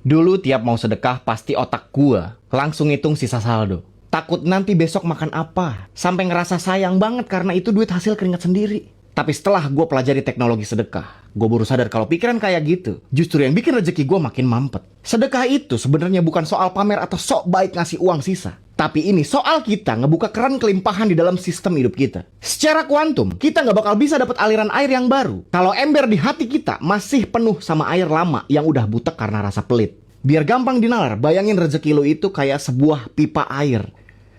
Dulu tiap mau sedekah pasti otak gua langsung hitung sisa saldo. Takut nanti besok makan apa. Sampai ngerasa sayang banget karena itu duit hasil keringat sendiri. Tapi setelah gua pelajari teknologi sedekah, gua baru sadar kalau pikiran kayak gitu justru yang bikin rezeki gua makin mampet. Sedekah itu sebenarnya bukan soal pamer atau sok baik ngasih uang sisa. Tapi ini soal kita ngebuka keran kelimpahan di dalam sistem hidup kita. Secara kuantum, kita nggak bakal bisa dapat aliran air yang baru kalau ember di hati kita masih penuh sama air lama yang udah butek karena rasa pelit. Biar gampang dinalar, bayangin rezeki lo itu kayak sebuah pipa air.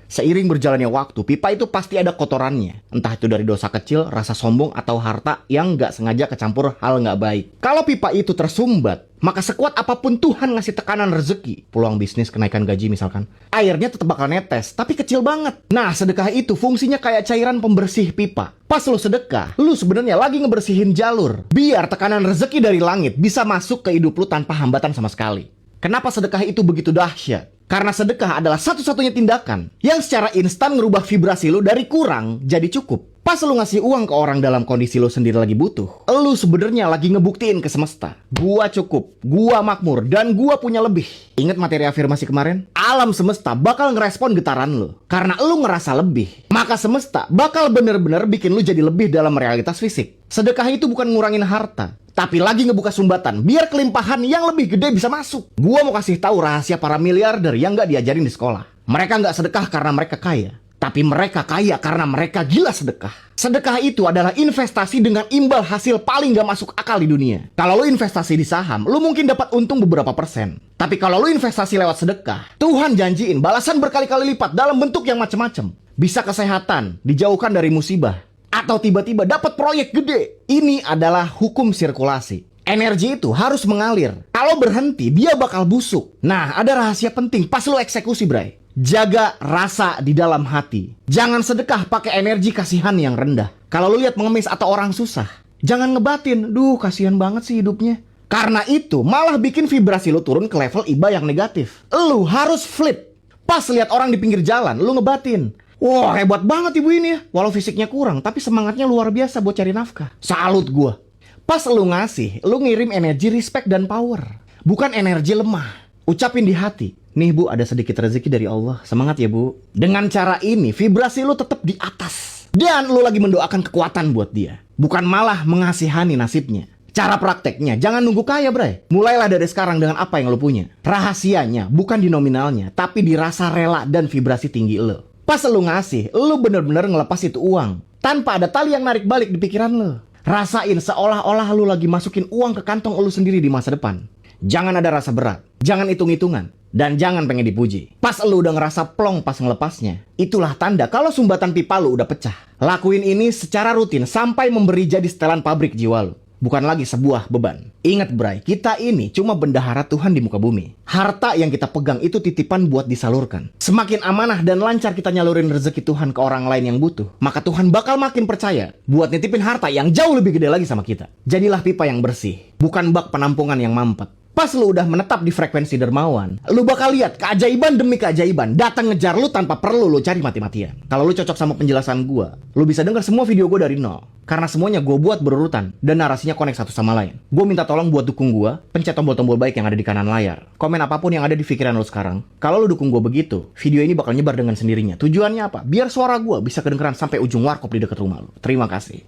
Seiring berjalannya waktu, pipa itu pasti ada kotorannya. Entah itu dari dosa kecil, rasa sombong, atau harta yang nggak sengaja kecampur hal nggak baik. Kalau pipa itu tersumbat, maka sekuat apapun Tuhan ngasih tekanan rezeki, peluang bisnis, kenaikan gaji misalkan, airnya tetap bakal netes, tapi kecil banget. Nah, sedekah itu fungsinya kayak cairan pembersih pipa. Pas lo sedekah, lo sebenarnya lagi ngebersihin jalur, biar tekanan rezeki dari langit bisa masuk ke hidup lo tanpa hambatan sama sekali. Kenapa sedekah itu begitu dahsyat? Karena sedekah adalah satu-satunya tindakan yang secara instan ngerubah vibrasi lu dari kurang jadi cukup. Pas lu ngasih uang ke orang dalam kondisi lu sendiri lagi butuh, lu sebenarnya lagi ngebuktiin ke semesta, gua cukup, gua makmur, dan gua punya lebih. Ingat materi afirmasi kemarin? Alam semesta bakal ngerespon getaran lu. Karena lu ngerasa lebih, maka semesta bakal bener-bener bikin lu jadi lebih dalam realitas fisik. Sedekah itu bukan ngurangin harta, tapi lagi ngebuka sumbatan biar kelimpahan yang lebih gede bisa masuk. Gua mau kasih tahu rahasia para miliarder yang nggak diajarin di sekolah. Mereka nggak sedekah karena mereka kaya, tapi mereka kaya karena mereka gila sedekah. Sedekah itu adalah investasi dengan imbal hasil paling gak masuk akal di dunia. Kalau lu investasi di saham, lu mungkin dapat untung beberapa persen. Tapi kalau lu investasi lewat sedekah, Tuhan janjiin balasan berkali-kali lipat dalam bentuk yang macam-macam. Bisa kesehatan, dijauhkan dari musibah, atau tiba-tiba dapat proyek gede. Ini adalah hukum sirkulasi. Energi itu harus mengalir. Kalau berhenti, dia bakal busuk. Nah, ada rahasia penting pas lu eksekusi, bray. Jaga rasa di dalam hati. Jangan sedekah pakai energi kasihan yang rendah. Kalau lu lihat pengemis atau orang susah, jangan ngebatin, duh kasihan banget sih hidupnya. Karena itu malah bikin vibrasi lu turun ke level iba yang negatif. Lu harus flip. Pas lihat orang di pinggir jalan, lu ngebatin, wah hebat banget ibu ini ya. Walau fisiknya kurang, tapi semangatnya luar biasa buat cari nafkah. Salut gua. Pas lu ngasih, lu ngirim energi respect dan power. Bukan energi lemah. Ucapin di hati, nih bu ada sedikit rezeki dari Allah, semangat ya bu. Dengan cara ini vibrasi lu tetap di atas. Dan lu lagi mendoakan kekuatan buat dia, bukan malah mengasihani nasibnya. Cara prakteknya, jangan nunggu kaya bray. Mulailah dari sekarang dengan apa yang lu punya. Rahasianya bukan di nominalnya, tapi di rasa rela dan vibrasi tinggi lu. Pas lu ngasih, lu bener-bener ngelepas itu uang tanpa ada tali yang narik balik di pikiran lu. Rasain seolah-olah lu lagi masukin uang ke kantong lu sendiri di masa depan. Jangan ada rasa berat, jangan hitung-hitungan, dan jangan pengen dipuji. Pas lu udah ngerasa plong pas ngelepasnya, itulah tanda kalau sumbatan pipa lu udah pecah. Lakuin ini secara rutin sampai memberi jadi setelan pabrik jiwa lu, bukan lagi sebuah beban. Ingat bray, kita ini cuma bendahara Tuhan di muka bumi. Harta yang kita pegang itu titipan buat disalurkan. Semakin amanah dan lancar kita nyalurin rezeki Tuhan ke orang lain yang butuh, maka Tuhan bakal makin percaya buat nitipin harta yang jauh lebih gede lagi sama kita. Jadilah pipa yang bersih, bukan bak penampungan yang mampet. Pas lu udah menetap di frekuensi dermawan, lu bakal lihat keajaiban demi keajaiban datang ngejar lu tanpa perlu lu cari mati-matian. Kalau lu cocok sama penjelasan gua, lu bisa denger semua video gua dari nol. Karena semuanya gua buat berurutan dan narasinya connect satu sama lain. Gua minta tolong buat dukung gua, pencet tombol-tombol baik yang ada di kanan layar. Komen apapun yang ada di pikiran lu sekarang. Kalau lu dukung gua begitu, video ini bakal nyebar dengan sendirinya. Tujuannya apa? Biar suara gua bisa kedengeran sampai ujung warkop di dekat rumah lu. Terima kasih.